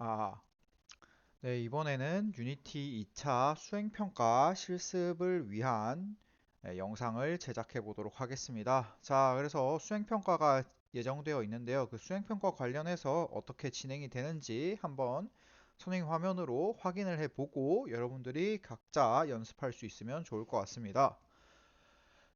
아, 네, 이번에는 유니티 2차 수행평가 실습을 위한 영상을 제작해 보도록 하겠습니다. 자, 그래서 수행평가가 예정되어 있는데요. 그 수행평가 관련해서 어떻게 진행이 되는지 한번 선생님 화면으로 확인을 해 보고 여러분들이 각자 연습할 수 있으면 좋을 것 같습니다.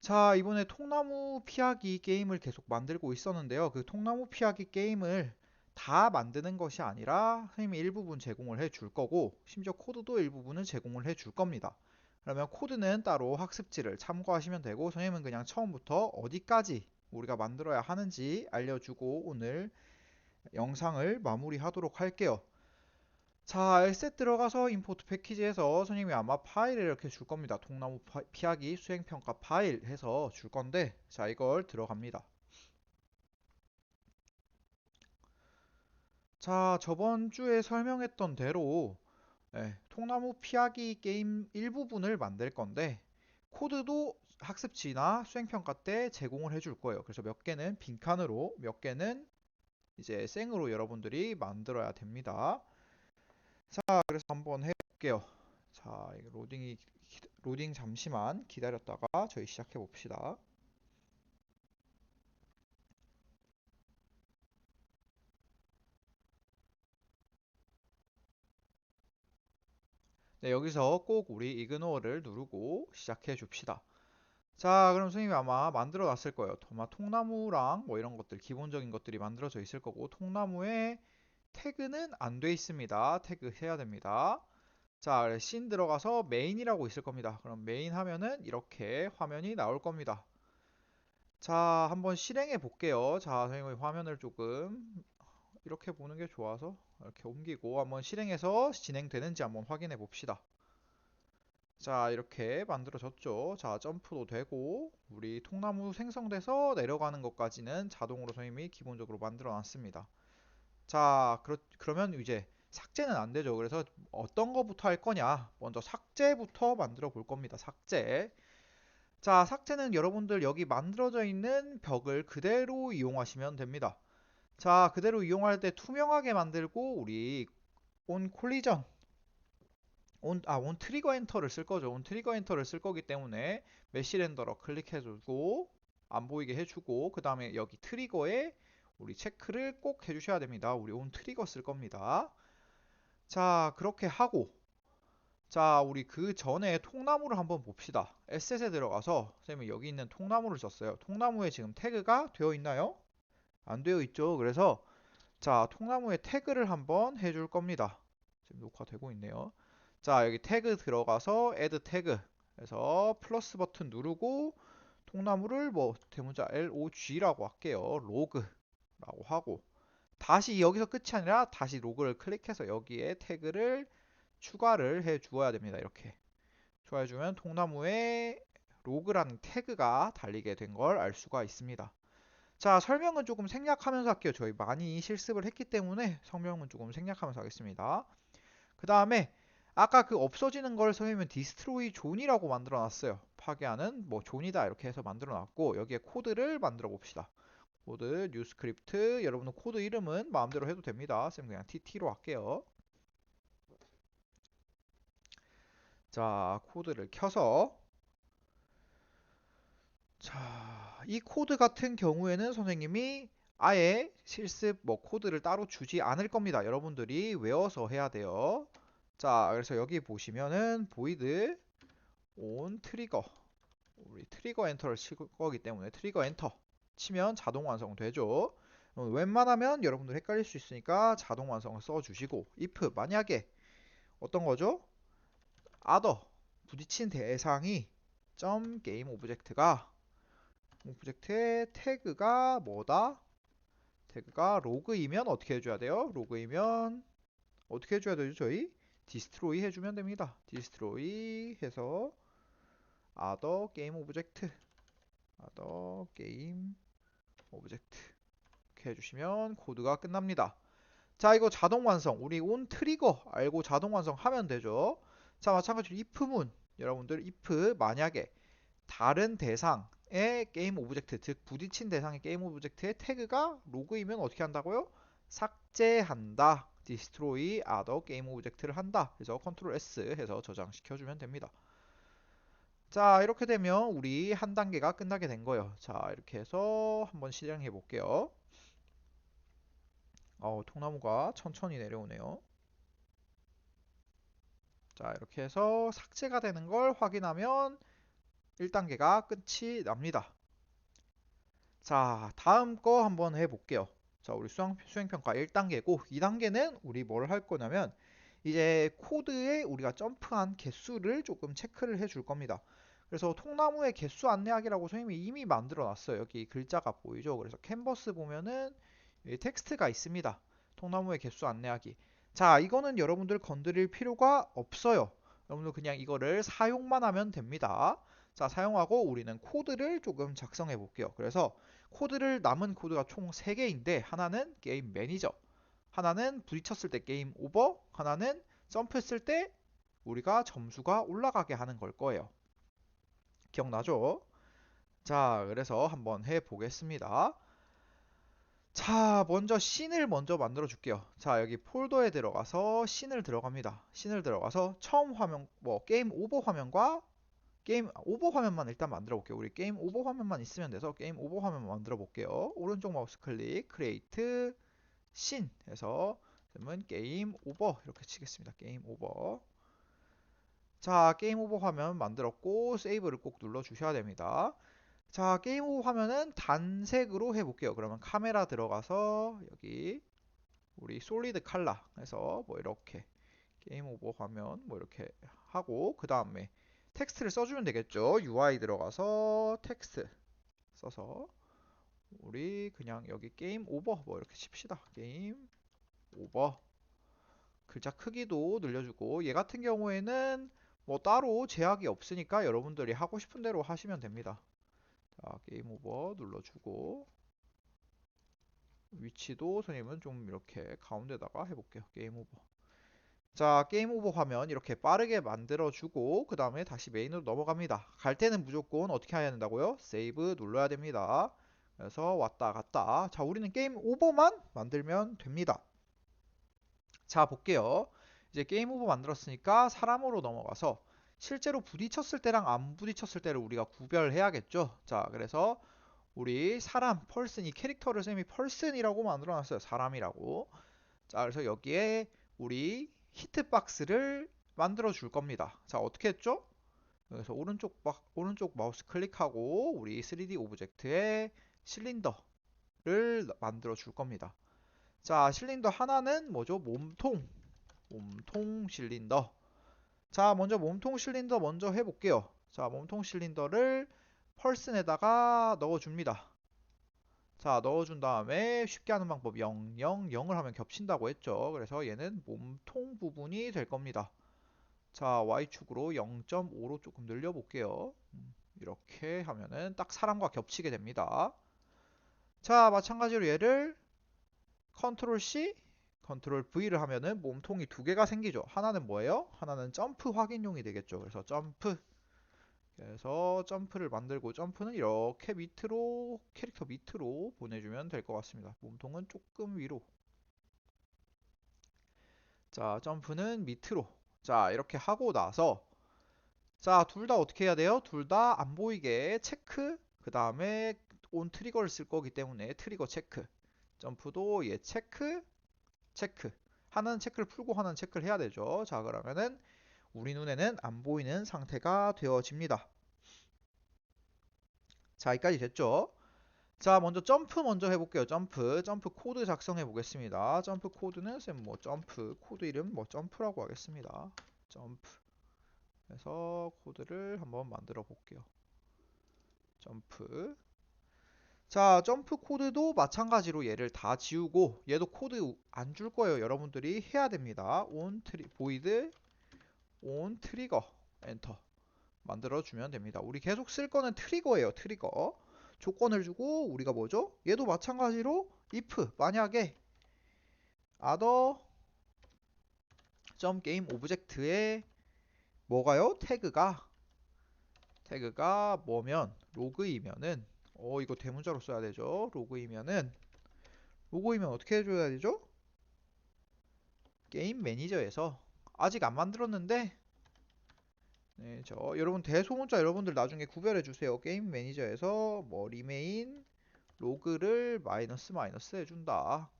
자, 이번에 통나무 피하기 게임을 계속 만들고 있었는데요. 그 통나무 피하기 게임을 다 만드는 것이 아니라 선생님이 일부분 제공을 해 줄 거고, 심지어 코드도 일부분은 제공을 해 줄 겁니다. 그러면 코드는 따로 학습지를 참고하시면 되고, 선생님은 그냥 처음부터 어디까지 우리가 만들어야 하는지 알려주고 오늘 영상을 마무리하도록 할게요. 자, 에셋 들어가서 임포트 패키지에서 선생님이 아마 파일을 이렇게 줄 겁니다. 통나무 피하기 수행평가 파일 해서 줄 건데, 자, 이걸 들어갑니다. 자, 저번 주에 설명했던 대로 통나무 피하기 게임 일부분을 만들 건데, 코드도 학습지나 수행평가 때 제공을 해줄 거예요. 그래서 몇 개는 빈칸으로, 몇 개는 이제 생으로 여러분들이 만들어야 됩니다. 자, 그래서 한번 해볼게요. 자, 이거 로딩 잠시만 기다렸다가 저희 시작해 봅시다. 네, 여기서 꼭 우리 이그노어를 누르고 시작해 줍시다. 자, 그럼 선생님이 아마 만들어 놨을 거예요. 아마 통나무랑 뭐 이런 것들, 기본적인 것들이 만들어져 있을 거고, 통나무에 태그는 안 돼 있습니다. 태그 해야 됩니다. 자, 씬 들어가서 메인이라고 있을 겁니다. 그럼 메인 하면은 이렇게 화면이 나올 겁니다. 자, 한번 실행해 볼게요. 자, 선생님의 화면을 조금 이렇게 보는 게 좋아서 이렇게 옮기고 한번 실행해서 진행되는지 한번 확인해 봅시다. 자, 이렇게 만들어졌죠. 자, 점프도 되고 우리 통나무 생성돼서 내려가는 것까지는 자동으로 선생님이 기본적으로 만들어 놨습니다. 자, 그러면 이제 삭제는 안 되죠. 그래서 어떤 거부터 할 거냐? 먼저 삭제부터 만들어 볼 겁니다. 삭제. 자, 삭제는 여러분들 여기 만들어져 있는 벽을 그대로 이용하시면 됩니다. 자, 그대로 이용할 때 투명하게 만들고 우리 온 콜리전 온 트리거 엔터를 쓸 거죠. 온 트리거 엔터를 쓸 거기 때문에 메시 렌더러 클릭해주고 안 보이게 해주고 그 다음에 여기 트리거에 우리 체크를 꼭 해주셔야 됩니다. 우리 온 트리거 쓸 겁니다. 자, 그렇게 하고 자, 우리 그 전에 통나무를 한번 봅시다. 에셋에 들어가서 선생님이 여기 있는 통나무를 썼어요. 통나무에 지금 태그가 되어 있나요? 안 되어 있죠. 그래서 자, 통나무에 태그를 한번 해줄 겁니다. 지금 녹화되고 있네요. 자, 여기 태그 들어가서 add 태그 해서 플러스 버튼 누르고 통나무를 뭐 대문자 log라고 할게요. 로그라고 하고 다시 여기서 끝이 아니라 다시 로그를 클릭해서 여기에 태그를 추가를 해 주어야 됩니다. 이렇게 추가해 주면 통나무에 로그라는 태그가 달리게 된 걸 알 수가 있습니다. 자, 설명은 조금 생략하면서 할게요. 저희 많이 실습을 했기 때문에 설명은 조금 생략하면서 하겠습니다. 그 다음에 아까 그 없어지는 걸 선생님은 디스트로이 존이라고 만들어 놨어요. 파괴하는 뭐 존이다 이렇게 해서 만들어 놨고 여기에 코드를 만들어 봅시다. 코드 뉴 스크립트 여러분은 코드 이름은 마음대로 해도 됩니다. 쌤 그냥 TT로 할게요. 자, 코드를 켜서 자, 이 코드 같은 경우에는 선생님이 아예 실습 뭐 코드를 따로 주지 않을 겁니다. 여러분들이 외워서 해야 돼요. 자, 그래서 여기 보시면은 void on trigger 우리 트리거 엔터를 칠 거기 때문에 트리거 엔터 치면 자동 완성되죠. 웬만하면 여러분들 헷갈릴 수 있으니까 자동 완성을 써주시고 if 만약에 어떤 거죠? other 부딪힌 대상이 점 게임 오브젝트가 오브젝트의 태그가 뭐다? 태그가 로그이면 어떻게 해줘야 돼요? 로그이면 어떻게 해줘야 되죠? 저희 디스트로이 해주면 됩니다. 디스트로이 해서 other 게임 오브젝트 other 게임 오브젝트 이렇게 해주시면 코드가 끝납니다. 자, 이거 자동 완성 우리 온 트리거 알고 자동 완성하면 되죠. 자, 마찬가지로 if문 여러분들 if 만약에 다른 대상의 게임 오브젝트, 즉 부딪힌 대상의 게임 오브젝트의 태그가 로그이면 어떻게 한다고요? 삭제한다. destroy other game object를 한다. 그래서 컨트롤 S 해서 저장시켜주면 됩니다. 자, 이렇게 되면 우리 한 단계가 끝나게 된 거예요. 자, 이렇게 해서 한번 실행해 볼게요. 통나무가 천천히 내려오네요. 자, 이렇게 해서 삭제가 되는 걸 확인하면 1단계가 끝이 납니다. 자, 다음 거 한번 해볼게요. 자, 우리 수행평가 1단계고 2단계는 우리 뭘 할 거냐면 이제 코드에 우리가 점프한 개수를 조금 체크를 해줄 겁니다. 그래서 통나무의 개수 안내하기라고 선생님이 이미 만들어 놨어요. 여기 글자가 보이죠? 그래서 캔버스 보면은 텍스트가 있습니다. 통나무의 개수 안내하기. 자, 이거는 여러분들 건드릴 필요가 없어요. 여러분들 그냥 이거를 사용만 하면 됩니다. 자, 사용하고 우리는 코드를 조금 작성해 볼게요. 그래서 코드를 남은 코드가 총 3개인데 하나는 게임 매니저, 하나는 부딪혔을 때 게임 오버, 하나는 점프했을 때 우리가 점수가 올라가게 하는 걸 거예요. 기억나죠? 자, 그래서 한번 해보겠습니다. 자, 먼저 씬을 먼저 만들어 줄게요. 자, 여기 폴더에 들어가서 씬을 들어갑니다. 씬을 들어가서 처음 화면, 게임 오버 화면과 게임 오버 화면만 일단 만들어 볼게요. 우리 게임 오버 화면만 있으면 돼서 게임 오버 화면만 만들어 볼게요. 오른쪽 마우스 클릭, 크리에이트, 씬 해서 그러면 게임 오버 이렇게 치겠습니다. 게임 오버. 자, 게임 오버 화면 만들었고 세이브를 꼭 눌러 주셔야 됩니다. 자, 게임 오버 화면은 단색으로 해볼게요. 그러면 카메라 들어가서 여기 우리 솔리드 칼라 해서 뭐 이렇게 게임 오버 화면 뭐 이렇게 하고 그 다음에 텍스트를 써주면 되겠죠. UI 들어가서 텍스트 써서 우리 그냥 여기 게임 오버 뭐 이렇게 칩시다. 게임 오버. 글자 크기도 늘려주고 얘 같은 경우에는 뭐 따로 제약이 없으니까 여러분들이 하고 싶은 대로 하시면 됩니다. 자, 게임 오버 눌러주고 위치도 선생님은 좀 이렇게 가운데다가 해볼게요. 게임 오버. 자, 게임 오버 화면 이렇게 빠르게 만들어주고 그 다음에 다시 메인으로 넘어갑니다. 갈 때는 무조건 어떻게 해야 된다고요? 세이브 눌러야 됩니다. 그래서 왔다 갔다. 자, 우리는 게임 오버만 만들면 됩니다. 자, 볼게요. 이제 게임 오버 만들었으니까 사람으로 넘어가서 실제로 부딪혔을 때랑 안 부딪혔을 때를 우리가 구별해야겠죠. 자, 그래서 우리 사람, 펄슨, 이 캐릭터를 쌤이 펄슨이라고 만들어놨어요. 사람이라고. 자, 그래서 여기에 우리 히트박스를 만들어 줄 겁니다. 자, 어떻게 했죠? 그래서 오른쪽 마우스 클릭하고 우리 3D 오브젝트에 실린더를 만들어 줄 겁니다. 자, 실린더 하나는 뭐죠? 몸통 실린더. 자, 먼저 몸통 실린더 먼저 해볼게요. 자, 몸통 실린더를 펄슨에다가 넣어줍니다. 자, 넣어준 다음에 쉽게 하는 방법 0, 0, 0을 하면 겹친다고 했죠. 그래서 얘는 몸통 부분이 될 겁니다. 자, Y축으로 0.5로 조금 늘려볼게요. 이렇게 하면은 딱 사람과 겹치게 됩니다. 자, 마찬가지로 얘를 컨트롤 C, 컨트롤 V를 하면은 몸통이 두 개가 생기죠. 하나는 뭐예요? 하나는 점프 확인용이 되겠죠. 그래서 점프. 그래서 점프를 만들고 점프는 이렇게 밑으로 캐릭터 밑으로 보내주면 될 것 같습니다. 몸통은 조금 위로. 자, 점프는 밑으로. 자, 이렇게 하고 나서 자, 둘 다 어떻게 해야 돼요? 둘 다 안 보이게 체크. 그 다음에 온 트리거를 쓸 거기 때문에 트리거 체크. 점프도 얘 체크, 체크. 하나는 체크를 풀고 하나는 체크를 해야 되죠. 자, 그러면은 우리 눈에는 안 보이는 상태가 되어집니다. 자, 여기까지 됐죠? 자, 먼저 점프 먼저 해볼게요. 점프 코드 작성해 보겠습니다. 점프 코드는 쌤 뭐 점프 코드 이름 뭐 점프라고 하겠습니다. 점프 해서 코드를 한번 만들어 볼게요. 점프. 자, 점프 코드도 마찬가지로 얘를 다 지우고 얘도 코드 안 줄 거예요. 여러분들이 해야 됩니다. void on 트리거 엔터 만들어 주면 됩니다. 우리 계속 쓸 거는 트리거예요. 트리거. 조건을 주고 우리가 뭐죠? 얘도 마찬가지로 if 만약에 other game 오브젝트에 뭐가요? 태그가 뭐면 로그이면은 이거 대문자로 써야 되죠. 로그이면 어떻게 해줘야 되죠? 게임 매니저에서 아직 안 만들었는데 네, 저 여러분 대소문자 여러분들 나중에 구별해 주세요. 게임 매니저에서 뭐 리메인 로그를 마이너스 해준다.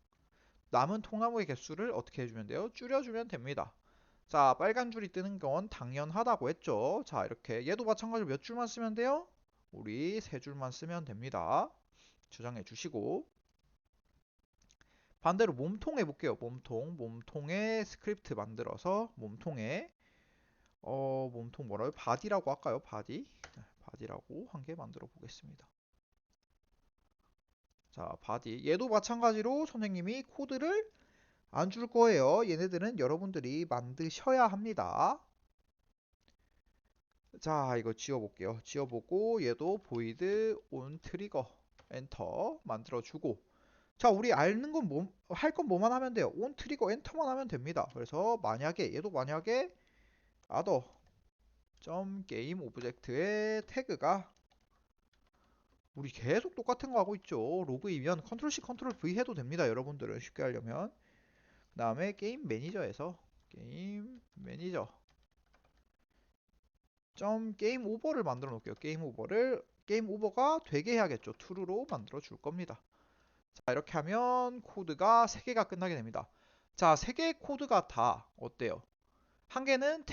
남은 통나무의 개수를 어떻게 해주면 돼요? 줄여주면 됩니다. 자, 빨간 줄이 뜨는 건 당연하다고 했죠. 자, 이렇게 얘도 마찬가지로 몇 줄만 쓰면 돼요? 우리 세 줄만 쓰면 됩니다. 저장해 주시고 반대로 몸통 해볼게요. 몸통에 스크립트 만들어서 몸통 뭐라고요? 바디라고 할까요? 바디? 네, 바디라고 한 개 만들어 보겠습니다. 자, 바디. 얘도 마찬가지로 선생님이 코드를 안 줄 거예요. 얘네들은 여러분들이 만드셔야 합니다. 자, 이거 지워볼게요. 지워보고 얘도 void on trigger 엔터 만들어주고 자, 우리 아는 건 할 건 뭐만 하면 돼요? on trigger 엔터만 하면 됩니다. 그래서 얘도 만약에 other .game 오브젝트의 태그가 우리 계속 똑같은 거 하고 있죠. 로그이면 컨트롤 C 컨트롤 V 해도 됩니다. 여러분들은 쉽게 하려면 그 다음에 게임 매니저에서 게임 매니저 점 게임 오버를 만들어 놓을게요. 게임 오버가 되게 해야겠죠. true로 만들어 줄 겁니다. 자, 이렇게 하면 코드가 3개가 끝나게 됩니다. 자, 3개의 코드가 다 어때요? 한 개는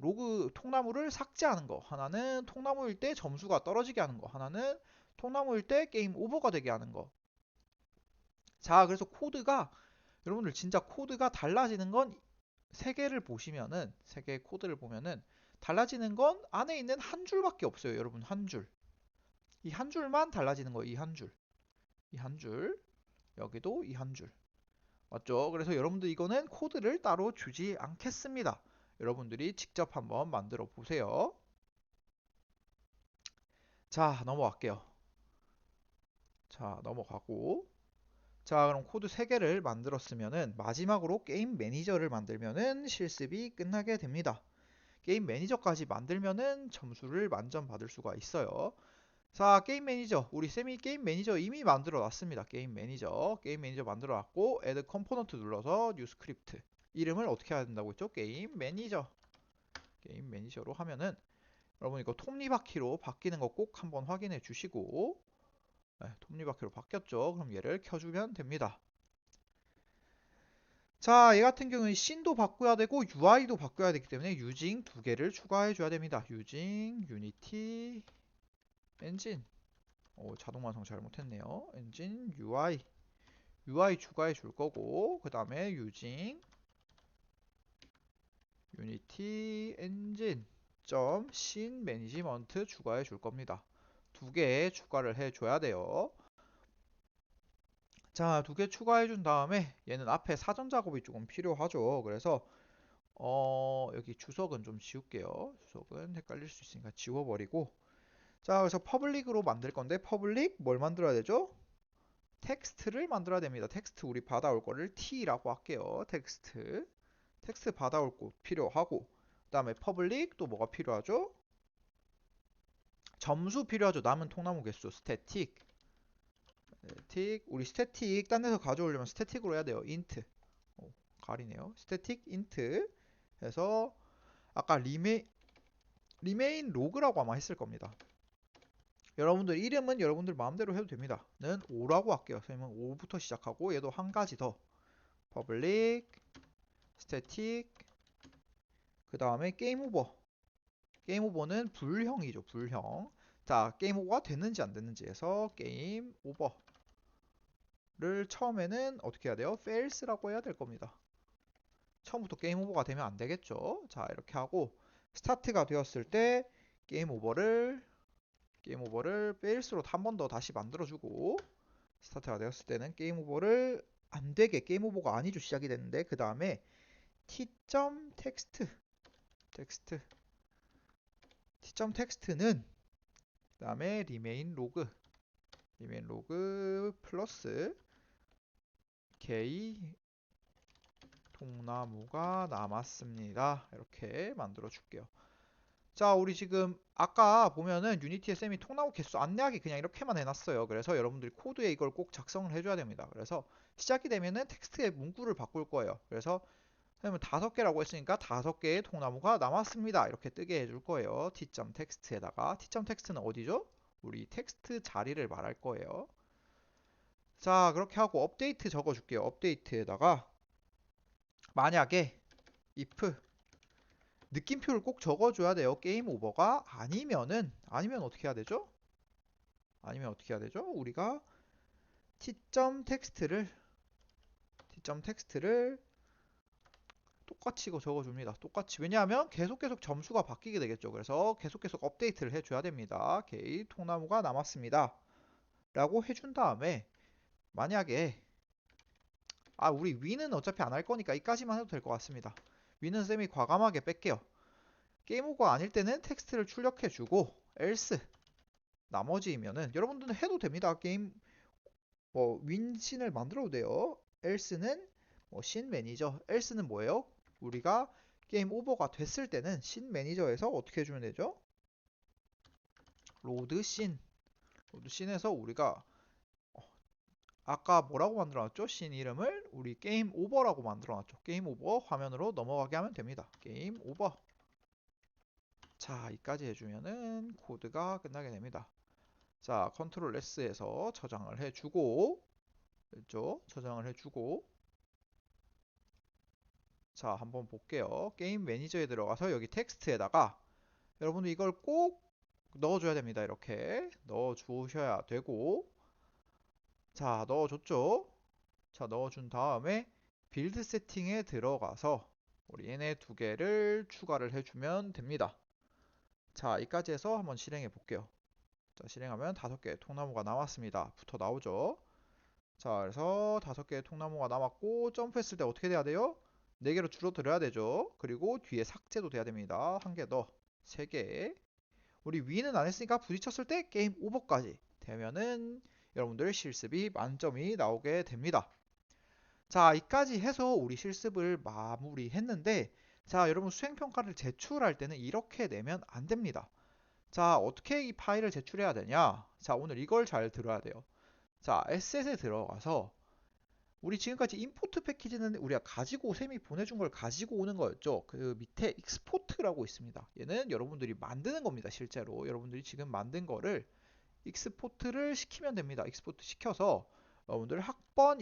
로그 통나무를 삭제하는 거. 하나는 통나무일 때 점수가 떨어지게 하는 거. 하나는 통나무일 때 게임 오버가 되게 하는 거. 자, 그래서 여러분들 진짜 코드가 달라지는 건 3개의 코드를 보면은 달라지는 건 안에 있는 한 줄밖에 없어요. 여러분, 한 줄. 이 한 줄만 달라지는 거예요. 이 한 줄. 이 한 줄. 여기도 이 한 줄. 맞죠? 그래서 여러분들 이거는 코드를 따로 주지 않겠습니다. 여러분들이 직접 한번 만들어 보세요. 자, 넘어갈게요. 자, 넘어가고. 자, 그럼 코드 3개를 만들었으면은 마지막으로 게임 매니저를 만들면은 실습이 끝나게 됩니다. 게임 매니저까지 만들면은 점수를 만점 받을 수가 있어요. 자, 게임 매니저. 우리 쌤이 게임 매니저 이미 만들어 놨습니다. 게임 매니저 만들어 놨고 add 컴포넌트 눌러서 뉴 스크립트. 이름을 어떻게 해야 된다고 했죠? 게임 매니저로 하면은 여러분 이거 톱니바퀴로 바뀌는 거 꼭 한번 확인해 주시고 네, 톱니바퀴로 바뀌었죠? 그럼 얘를 켜주면 됩니다. 자, 얘 같은 경우는 씬도 바꿔야 되고 UI도 바꿔야 되기 때문에 유징 2개를 추가해 줘야 됩니다. 유징 유니티 엔진 자동 완성 잘못했네요. 엔진 UI 추가해 줄 거고 그 다음에 유징 유니티 엔진 씬 매니지먼트 추가해 줄 겁니다. 2개 추가를 해 줘야 돼요. 자, 2개 추가해 준 다음에 얘는 앞에 사전 작업이 조금 필요하죠. 그래서 여기 주석은 좀 지울게요. 주석은 헷갈릴 수 있으니까 지워버리고 자, 그래서 퍼블릭으로 만들 건데 퍼블릭 뭘 만들어야 되죠? 텍스트를 만들어야 됩니다. 텍스트 우리 받아올 거를 t라고 할게요. 텍스트 받아올 곳 필요하고 그 다음에 퍼블릭 또 뭐가 필요하죠? 점수 필요하죠. 남은 통나무 개수 스태틱 우리 스태틱 딴 데서 가져오려면 스태틱으로 해야 돼요. 인트 가리네요. 스태틱 인트 해서 아까 리메인 로그라고 아마 했을 겁니다. 여러분들 이름은 여러분들 마음대로 해도 됩니다. 는 5라고 할게요. 선생님은 5부터 시작하고 얘도 한 가지 더 퍼블릭 스태틱 그 다음에 게임 오버는 불형이죠. 불형. 자, 게임 오버가 됐는지 안 됐는지 해서 게임 오버를 처음에는 어떻게 해야 돼요? fails라고 해야 될 겁니다. 처음부터 게임 오버가 되면 안 되겠죠. 자, 이렇게 하고 스타트가 되었을 때 게임 오버를 fails로 한 번 더 다시 만들어주고 스타트가 되었을 때는 게임 오버를 안 되게 게임 오버가 아니죠. 시작이 됐는데 그 다음에 t.text는 그 다음에 remain log 플러스 k 통나무가 남았습니다. 이렇게 만들어 줄게요. 자, 우리 지금 아까 보면은 유니티에 쌤이 통나무 개수 안내하기 그냥 이렇게만 해놨어요. 그래서 여러분들이 코드에 이걸 꼭 작성을 해줘야 됩니다. 그래서 시작이 되면은 텍스트의 문구를 바꿀 거예요. 그래서 선생님은 5개라고 했으니까 5개의 통나무가 남았습니다. 이렇게 뜨게 해줄 거예요. t.text에다가 t.text는 어디죠? 우리 텍스트 자리를 말할 거예요. 자, 그렇게 하고 업데이트 적어줄게요. 업데이트에다가 만약에 if 느낌표를 꼭 적어줘야 돼요. 게임 오버가 아니면 어떻게 해야 되죠? 아니면 어떻게 해야 되죠? 우리가 t.text를 똑같이 이거 적어줍니다. 똑같이. 왜냐하면 계속 점수가 바뀌게 되겠죠. 그래서 계속 업데이트를 해줘야 됩니다. 오케이, 통나무가 남았습니다. 라고 해준 다음에 만약에 우리 위는 어차피 안 할 거니까 이까지만 해도 될 것 같습니다. 위는 쌤이 과감하게 뺄게요. 게임 오버가 아닐 때는 텍스트를 출력해주고 else 나머지이면은 여러분들은 해도 됩니다. 게임 윈신을 만들어도 돼요. else는 신 매니저. else는 뭐예요? 우리가 게임 오버가 됐을 때는 신 매니저에서 어떻게 해주면 되죠? 로드 씬에서 우리가 아까 뭐라고 만들어놨죠? 씬 이름을 우리 게임 오버라고 만들어놨죠. 게임 오버 화면으로 넘어가게 하면 됩니다. 게임 오버. 자, 이까지 해주면은 코드가 끝나게 됩니다. 자, 컨트롤 S에서 저장을 해주고, 그렇죠? 저장을 해주고, 자, 한번 볼게요. 게임 매니저에 들어가서 여기 텍스트에다가 여러분들 이걸 꼭 넣어줘야 됩니다. 이렇게 넣어주셔야 되고, 자, 넣어줬죠? 자, 넣어준 다음에 빌드 세팅에 들어가서 우리 얘네 2개를 추가를 해주면 됩니다. 자, 이까지 해서 한번 실행해 볼게요. 자, 실행하면 5개의 통나무가 남았습니다. 붙어 나오죠? 자, 그래서 5개의 통나무가 남았고 점프했을 때 어떻게 돼야 돼요? 4개로 줄어들어야 되죠. 그리고 뒤에 삭제도 돼야 됩니다. 1개 더, 3개. 우리 위는 안 했으니까 부딪혔을 때 게임 오버까지 되면은 여러분들 실습이 만점이 나오게 됩니다. 자, 이까지 해서 우리 실습을 마무리했는데, 자, 여러분 수행평가를 제출할 때는 이렇게 내면 안 됩니다. 자, 어떻게 이 파일을 제출해야 되냐? 자, 오늘 이걸 잘 들어야 돼요. 자, 에셋에 들어가서 우리 지금까지 임포트 패키지는 우리가 가지고 쌤이 보내준 걸 가지고 오는 거였죠. 그 밑에 익스포트라고 있습니다. 얘는 여러분들이 만드는 겁니다. 실제로 여러분들이 지금 만든 거를 익스포트를 시키면 됩니다. 익스포트 시켜서 여러분들 학번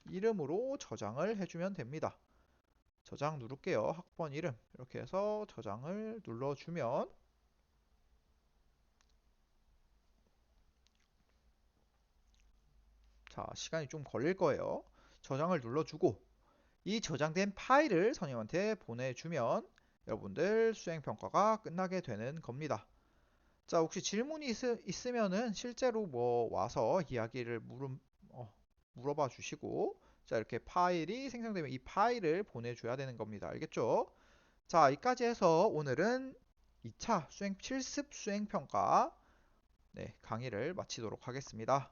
이름으로 저장을 해주면 됩니다. 저장 누를게요. 학번 이름 이렇게 해서 저장을 눌러주면 자, 시간이 좀 걸릴 거예요. 저장을 눌러주고 이 저장된 파일을 선생님한테 보내주면 여러분들 수행평가가 끝나게 되는 겁니다. 자, 혹시 질문이 있으면은 실제로 와서 이야기를 물어봐 주시고, 자, 이렇게 파일이 생성되면 이 파일을 보내줘야 되는 겁니다. 알겠죠? 자, 여기까지 해서 오늘은 2차 실습 수행평가 강의를 마치도록 하겠습니다.